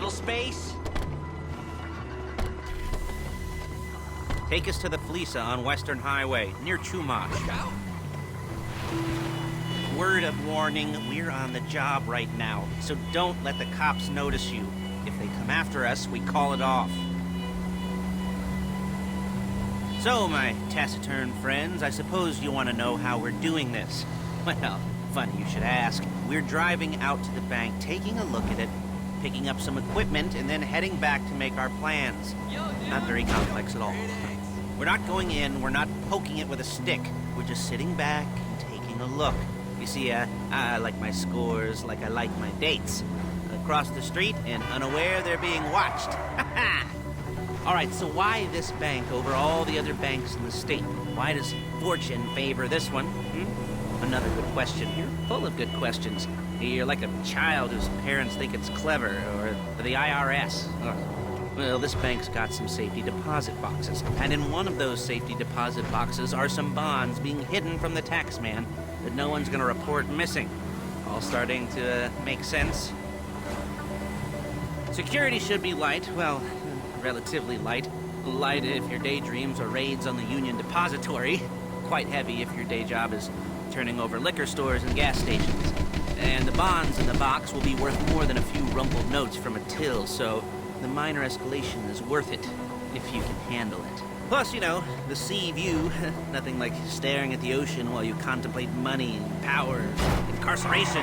little space? Take us to the Fleeca on Western Highway, near Chumash. Word of warning, we're on the job right now, so don't let the cops notice you. If they come after us, we call it off. So, my taciturn friends, I suppose you want to know how we're doing this. Well, funny you should ask. We're driving out to the bank, taking a look at it, picking up some equipment, and then heading back to make our plans. Not very complex at all. We're not going in, we're not poking it with a stick. We're just sitting back and taking a look. You see, I like my scores like I like my dates. Across the street and unaware they're being watched. All right, so why this bank over all the other banks in the state? Why does fortune favor this one? Another good question. You're full of good questions. You're like a child whose parents think it's clever, or the IRS. Well, this bank's got some safety deposit boxes, and in one of those safety deposit boxes are some bonds being hidden from the tax man that no one's gonna report missing. All starting to make sense? Security should be light, well, relatively light. Light if your daydreams are raids on the Union Depository. Quite heavy if your day job is turning over liquor stores and gas stations. And the bonds in the box will be worth more than a few rumpled notes from a till, so the minor escalation is worth it, if you can handle it. Plus, you know, the sea view, nothing like staring at the ocean while you contemplate money and power, incarceration,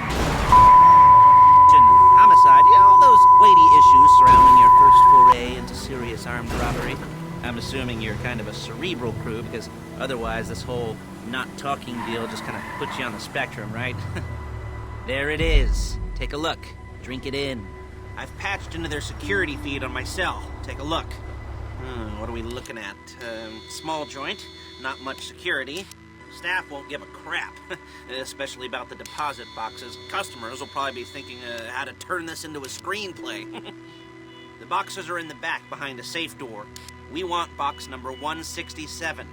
homicide, you know, all those weighty issues surrounding your first foray into serious armed robbery. I'm assuming you're kind of a cerebral crew, because otherwise this whole not talking deal just kind of puts you on the spectrum, right? There it is. Take a look. Drink it in. I've patched into their security feed on my cell. Take a look. What are we looking at? Small joint, not much security. Staff won't give a crap, especially about the deposit boxes. Customers will probably be thinking how to turn this into a screenplay. The boxes are in the back behind a safe door. We want box number 167.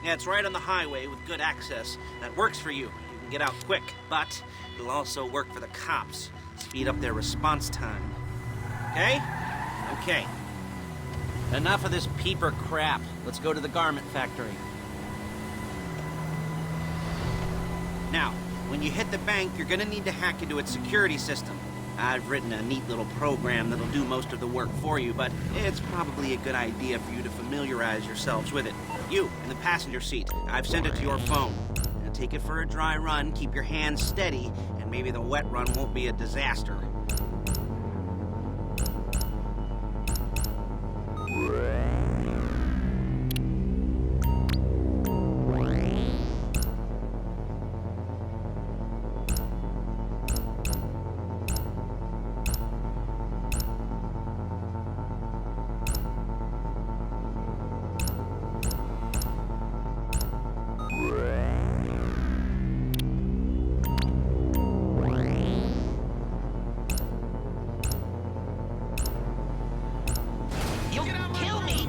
Yeah, it's right on the highway with good access. That works for you. You can get out quick, but it'll also work for the cops. Speed up their response time. Okay? Okay. Enough of this peeper crap. Let's go to the garment factory. Now, when you hit the bank, you're gonna need to hack into its security system. I've written a neat little program that'll do most of the work for you, but it's probably a good idea for you to familiarize yourselves with it. You, in the passenger seat, I've sent it to your phone. Now take it for a dry run, keep your hands steady, and maybe the wet run won't be a disaster.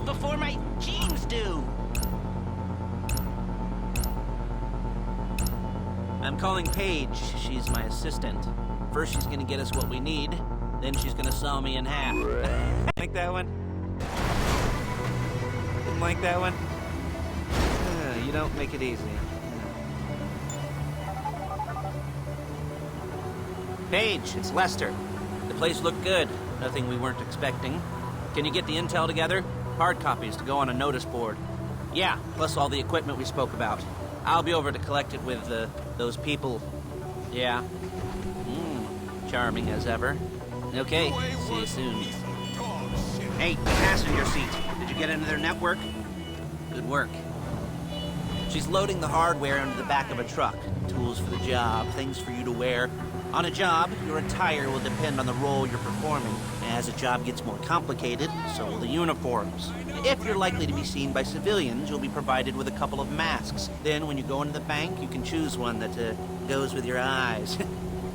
Before my jeans do. I'm calling Paige. She's my assistant. First she's gonna get us what we need, then she's gonna saw me in half. Like that one? Didn't like that one? You don't make it easy. Paige, it's Lester. The place looked good. Nothing we weren't expecting. Can you get the intel together? Hard copies to go on a notice board. Yeah, plus all the equipment we spoke about. I'll be over to collect it with those people. Yeah. Charming as ever. Okay, see you soon. Hey, the passenger seat. Did you get into their network? Good work. She's loading the hardware into the back of a truck. Tools for the job, things for you to wear. On a job, your attire will depend on the role you're performing. As a job gets more complicated, so will the uniforms. If you're likely to be seen by civilians, you'll be provided with a couple of masks. Then, when you go into the bank, you can choose one that goes with your eyes.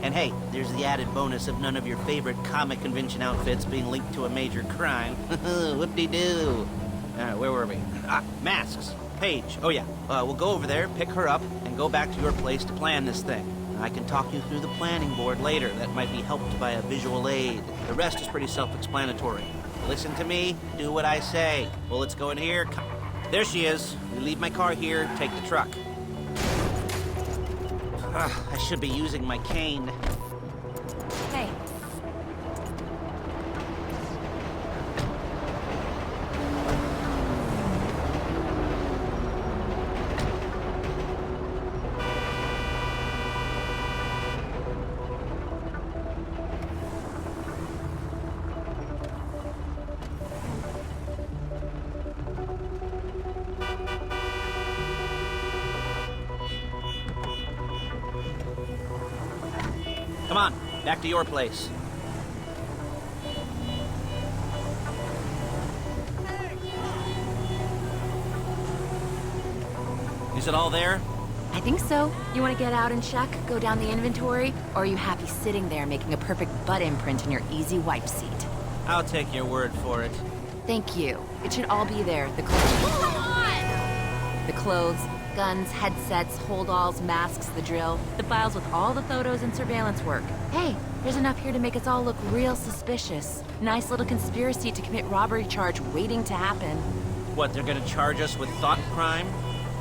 And hey, there's the added bonus of none of your favorite comic convention outfits being linked to a major crime. Whoop-de-doo. Where were we? Masks. Paige. Oh yeah, we'll go over there, pick her up, and go back to your place to plan this thing. I can talk you through the planning board later. That might be helped by a visual aid. The rest is pretty self-explanatory. Listen to me, do what I say. Bullets go in here. There she is. We leave my car here, take the truck. I should be using my cane. Hey. Come on, back to your place. Is it all there? I think so. You want to get out and check, go down the inventory, or are you happy sitting there making a perfect butt imprint in your easy wipe seat? I'll take your word for it. Thank you. It should all be there. The clothes. Come on! The clothes, guns, headsets, holdalls, masks, the drill. The files with all the photos and surveillance work. Hey, there's enough here to make us all look real suspicious. Nice little conspiracy to commit robbery charge waiting to happen. What, they're gonna charge us with thought crime?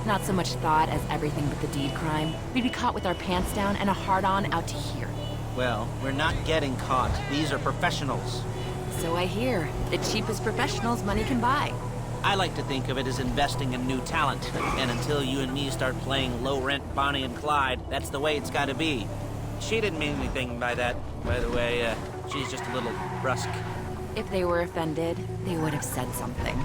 Not so much thought as everything but the deed crime. We'd be caught with our pants down and a hard-on out to here. Well, we're not getting caught. These are professionals. So I hear. The cheapest professionals money can buy. I like to think of it as investing in new talent. And until you and me start playing low-rent Bonnie and Clyde, that's the way it's gotta be. She didn't mean anything by that, by the way. She's just a little brusque. If they were offended, they would have said something.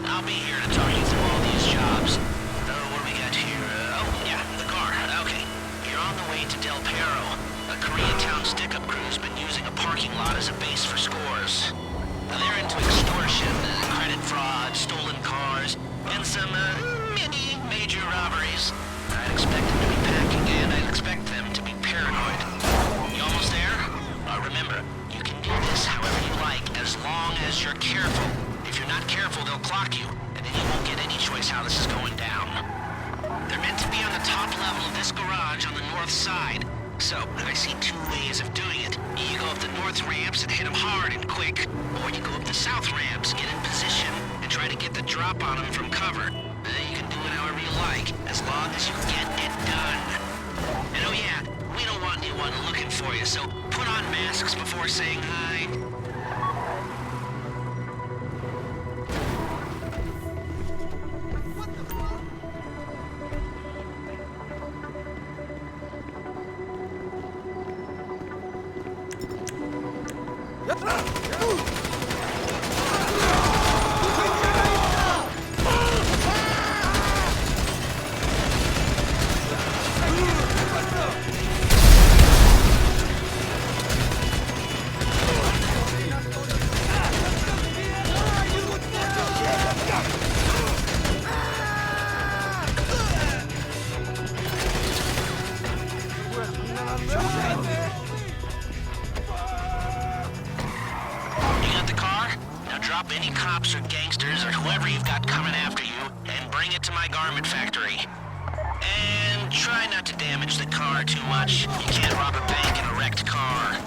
I'll be here to talk you through all these jobs. What do we got here? Oh, yeah, the car. Okay. You're on the way to Del Perro. A Koreatown stick-up crew's been using a parking lot as a base for scores. They're into extortion, credit fraud, stolen cars, and some, many major robberies. I'd expect them to be packing, and I'd expect them to be paranoid. You almost there? Remember, you can do this however you like, as long as you're careful. If you're not careful, they'll clock you, and then you won't get any choice how this is going down. They're meant to be on the top level of this garage on the north side. So, I see two ways of doing it. You go up the north ramps and hit them hard and quick, or you go up the south ramps, get in position, and try to get the drop on them from cover. You can do it however you like, as long as you get it done. And oh yeah, we don't want anyone looking for you, so put on masks before saying hi. Drop any cops or gangsters or whoever you've got coming after you and bring it to my garment factory. And try not to damage the car too much. You can't rob a bank in a wrecked car.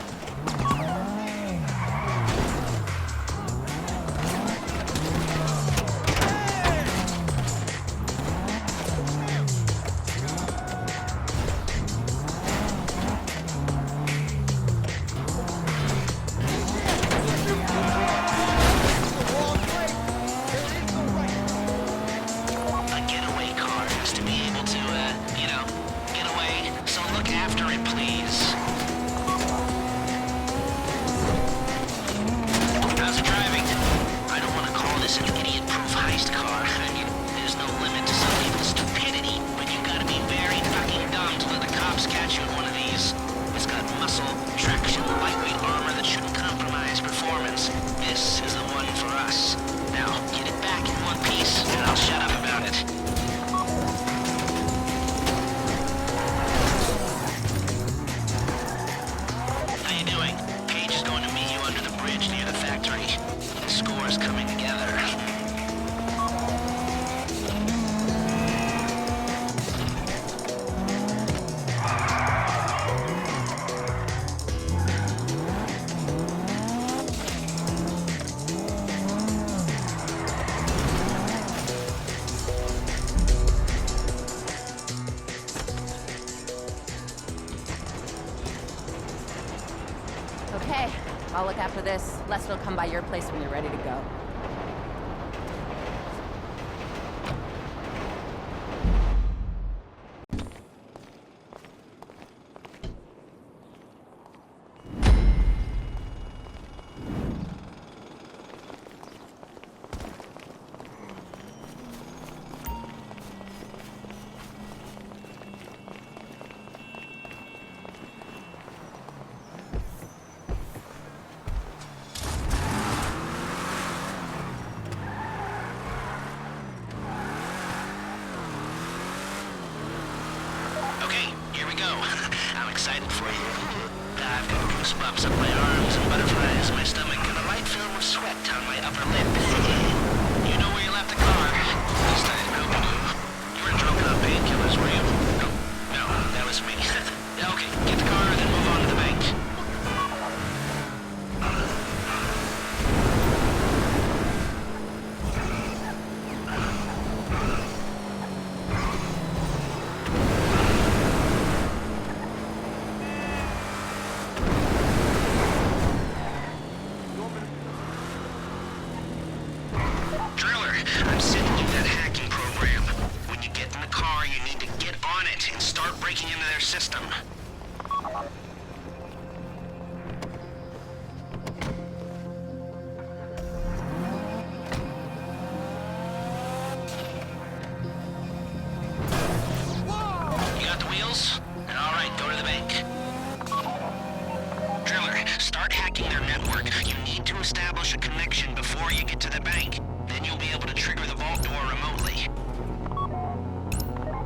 Okay, I'll look after this. Lester will come by your place when you're ready to go. Okay, here we go. I'm excited for you. I've got goosebumps up my arms and butterflies in my stomach and a light film of sweat on my upper lip. You know where you left the car? At least I hope you do. You weren't drunk on painkillers, were you? No, no, that was me. Okay, get the car and then move on to the bank. Driller, I'm sending you that hacking program. When you get in the car, you need to get on it and start breaking into their system. You got the wheels? All right, go to the bank. Driller, start hacking their network. You need to establish a connection before you get to the bank. Then you'll be able to trigger the vault door remotely.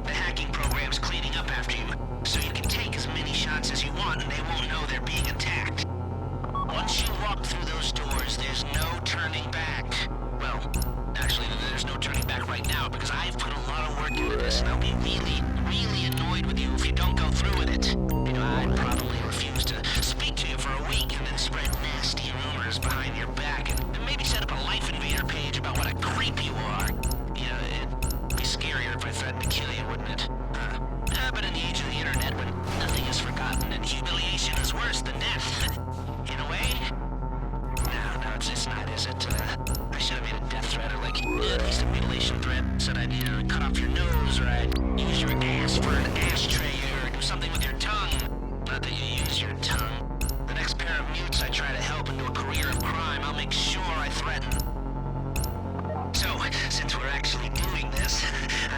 The hacking program's cleaning up after you, so you can take as many shots as you want and they won't know they're being attacked. Once you walk through those doors, there's no turning back. Well, actually, there's no turning back right now because I've put a lot of work into this and I'll be really, really annoyed with you if you don't go through with it. You know, I'd probably refuse to speak to you for a week and then spread nasty rumors behind your back and maybe set up a Life Invader page about what a creep you are. You know, it'd be scarier if I threatened to kill you, wouldn't it? But in the age of the internet, when nothing is forgotten and humiliation is worse than death, in a way? No, it's not, is it? I should have made a death threat or like at least a mutilation threat. Said I'd, cut off your nose or I'd use your ass for an ashtray or do something with your tongue. Not that you use your tongue. The next pair of mutes I try to help into a career of crime, I'll make sure I threaten. So, since we're actually doing this,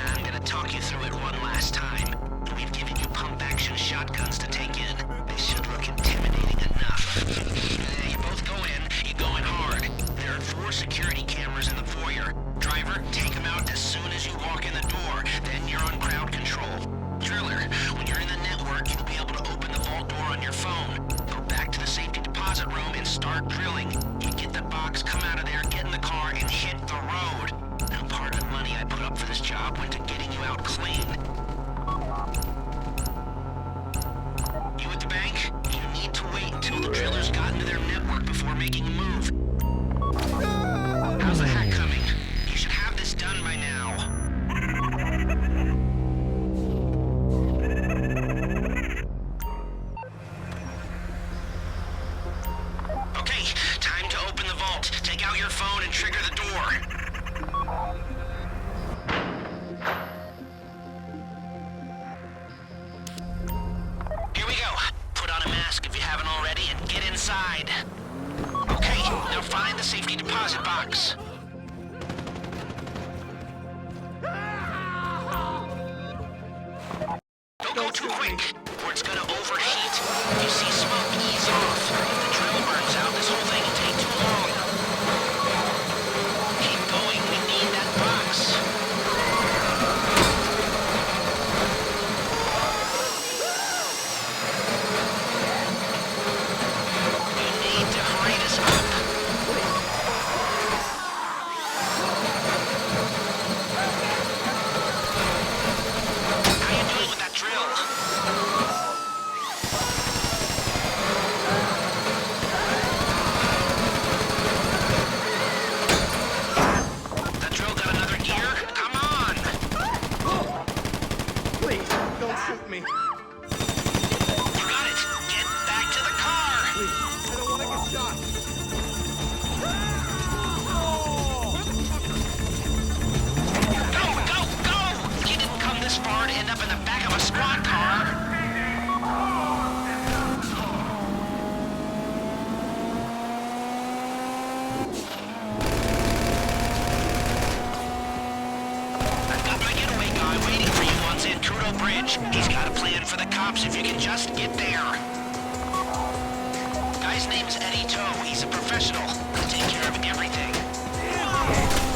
I'm gonna talk you through it one last time. We've given you pump-action shotguns to take in. They should look intimidating enough. You both go in, you go in hard. There are 4 security cameras in the foyer. Driver, take them out as soon as you walk in the door, then you're on crowd control. Driller, when you're in the network, you'll be able to open the vault door on your phone. Go back to the safety deposit room and start drilling. You get the box, come out of there, get in the car, and hit the road. Now, part of the money I put up for this job went to getting you out clean. You at the bank? You need to wait until the drillers got into their network before making a move. How's the hack coming? You should have this done by now. Okay, time to open the vault. Take out your phone and trigger the door. Here we go. Put on a mask if you haven't already and get inside. Okay, now find the safety deposit box. Don't go too quick, or it's gonna overheat. If you see smoke, ease off. If the drill burns out, this whole thing will take too long. Keep going, we need that box. You need to hurry this up. How you doing with that drill? That drill got another gear? Come on! Please, don't shoot me. You got it! Get back to the car! Please, I don't want hard to end up in the back of a squad car. I've got my getaway guy waiting for you on Zancudo Bridge. He's got a plan for the cops if you can just get there. Guy's name's Eddie Toe. He's a professional. He'll take care of everything.